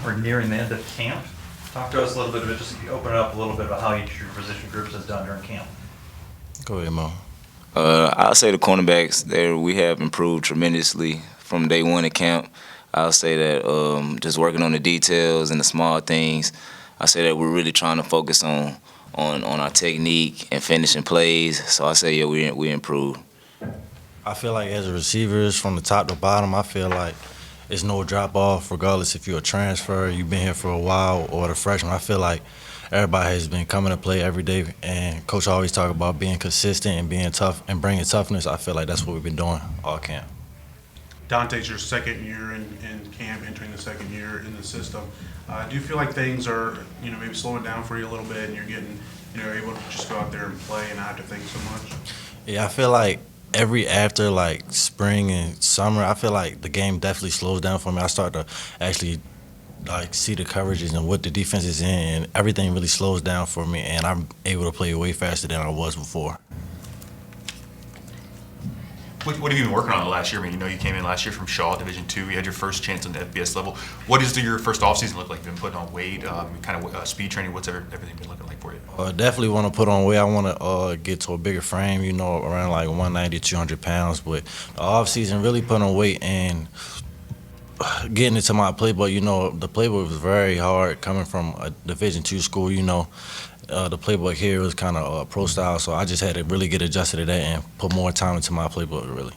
we're nearing the end of camp. Talk to us a little bit about, just open it up a little bit about how each of your position groups has done during camp. Go ahead, Mo. I'll say the cornerbacks there, we have improved tremendously from day one at camp. I'll say that just working on the details and the small things. I say that we're really trying to focus on our technique and finishing plays. So I say, yeah, we improved. I feel like as a receivers from the top to bottom, I feel like it's no drop off regardless if you're a transfer, you've been here for a while, or the freshman. I feel like everybody has been coming to play every day, and Coach always talk about being consistent and being tough and bringing toughness. I feel like that's what we've been doing all camp. Donte's your second year in camp, entering the second year in the system. Do you feel like things are, maybe slowing down for you a little bit, and you're getting, able to just go out there and play and not have to think so much? Yeah, I feel like after like spring and summer, I feel like the game definitely slows down for me. I start to actually like see the coverages and what the defense is in, and everything really slows down for me, and I'm able to play way faster than I was before. What have you been working on the last year? I mean, you came in last year from Shaw, Division II. You had your first chance on the FBS level. What does your first offseason look like? You've been putting on weight, kind of speed training. What's everything been looking like for you? Definitely want to put on weight. I want to get to a bigger frame, around like 190, 200 pounds. But the offseason, really putting on weight and getting into my playbook. The playbook was very hard coming from a Division II school, The playbook here was kind of pro style, so I just had to really get adjusted to that and put more time into my playbook, really.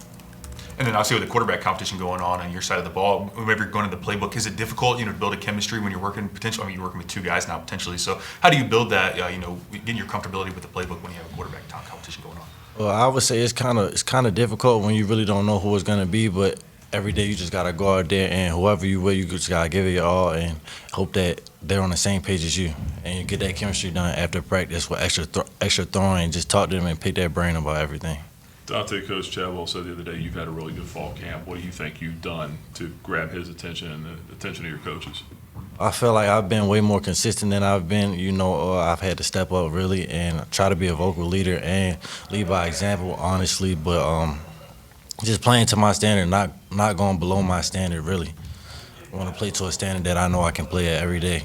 And then obviously with the quarterback competition going on your side of the ball, whenever you're going to the playbook, is it difficult, to build a chemistry when you're working potentially? You're working with two guys now potentially. So how do you build that, getting your comfortability with the playbook when you have a quarterback competition going on? Well, I would say it's kind of difficult when you really don't know who it's going to be, but every day you just got to go out there, and whoever you will, you just got to give it your all and hope that they're on the same page as you, and you get that chemistry done after practice with extra throwing, and just talk to them and pick their brain about everything. Donte, Coach Chadwell said the other day you've had a really good fall camp. What do you think you've done to grab his attention and the attention of your coaches? I feel like I've been way more consistent than I've been. I've had to step up really and try to be a vocal leader and lead by example, honestly, but just playing to my standard, not going below my standard, really. I want to play to a standard that I know I can play at every day.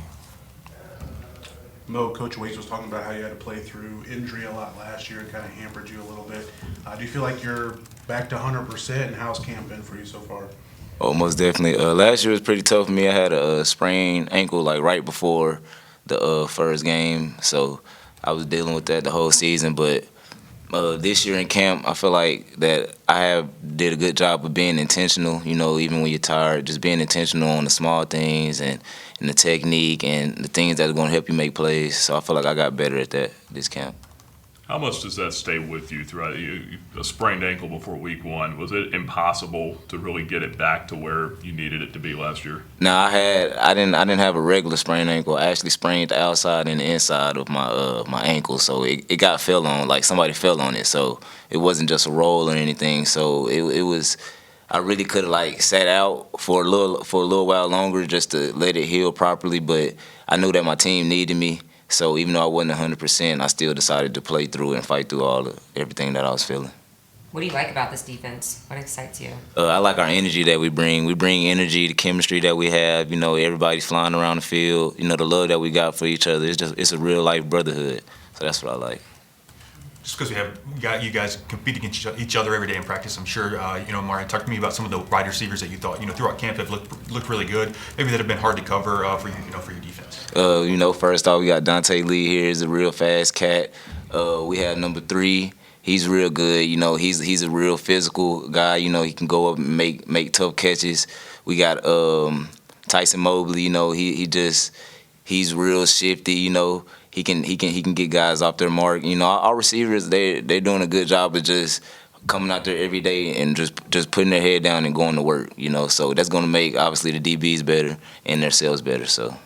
Mo, Coach Waits was talking about how you had to play through injury a lot last year and kind of hampered you a little bit. Do you feel like you're back to 100%, and how's camp been for you so far? Oh, most definitely. Last year was pretty tough for me. I had a sprained ankle like right before the first game, so I was dealing with that the whole season, but this year in camp, I feel like that I did a good job of being intentional, even when you're tired, just being intentional on the small things and the technique and the things that are going to help you make plays. So I feel like I got better at that this camp. How much does that stay with you throughout a sprained ankle before week one? Was it impossible to really get it back to where you needed it to be last year? No, I didn't have a regular sprained ankle. I actually sprained the outside and the inside of my ankle, so it got fell on, like somebody fell on it. So it wasn't just a roll or anything. So it was. I really could have like sat out for a little while longer just to let it heal properly, but I knew that my team needed me. So even though I wasn't 100%, I still decided to play through and fight through everything that I was feeling. What do you like about this defense? What excites you? I like our energy that we bring. We bring energy, the chemistry that we have. Everybody's flying around the field. The love that we got for each other. It's a real life brotherhood. So that's what I like. Just because you guys compete against each other every day in practice, I'm sure, Amarian, talk to me about some of the wide receivers that you thought, throughout camp have looked really good, maybe that have been hard to cover for your defense. First off, we got Donte Lee here. He's a real fast cat. We have number 3. He's real good. He's a real physical guy. He can go up and make tough catches. We got Tyson Mobley. He's real shifty. He can get guys off their mark. Our receivers, they're doing a good job of just coming out there every day and just putting their head down and going to work. So that's going to make obviously the DBs better and their sales better. So.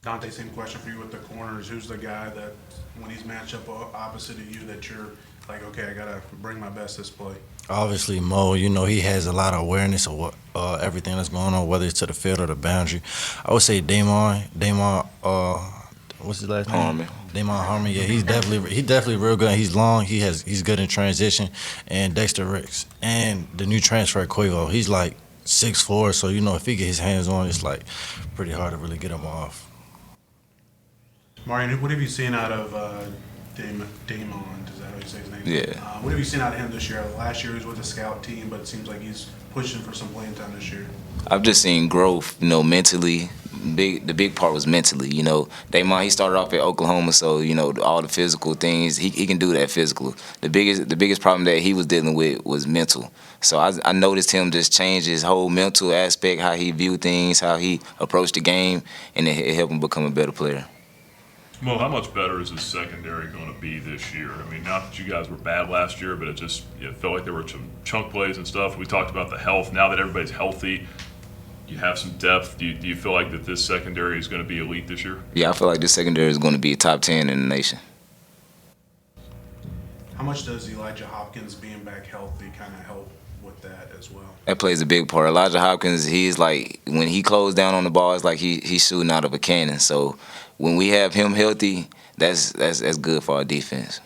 Donte, same question for you with the corners. Who's the guy that when he's matched up opposite of you that you're like, okay, I gotta bring my best this play? Obviously, Mo, he has a lot of awareness of what everything that's going on, whether it's to the field or the boundary. I would say Damon, what's his last name? Harmon. Damon Harmon, yeah, he's definitely real good. He's long, he's good in transition. And Dexter Ricks. And the new transfer, Quavo, he's like 6'4", so you know if he get his hands on, it's like pretty hard to really get him off. Marion, what have you seen out of Damon? Is that how you say his name? Yeah. What have you seen out of him this year? Last year he was with the scout team, but it seems like he's pushing for some playing time this year. I've just seen growth, you know, mentally. The big part was mentally, you know. Damon, he started off at Oklahoma, so you know all the physical things he can do that physical. The biggest problem that he was dealing with was mental. So I noticed him just change his whole mental aspect, how he viewed things, how he approached the game, and it helped him become a better player. Well, how much better is his secondary going to be this year? I mean, not that you guys were bad last year, but it felt like there were some chunk plays and stuff. We talked about the health. Now that everybody's healthy, you have some depth. Do you feel like that this secondary is going to be elite this year? Yeah, I feel like this secondary is going to be top 10 in the nation. How much does Elijah Hopkins being back healthy kind of help with that as well? That plays a big part. Elijah Hopkins, he's like, when he closed down on the ball, it's like he's shooting out of a cannon. So when we have him healthy, that's good for our defense.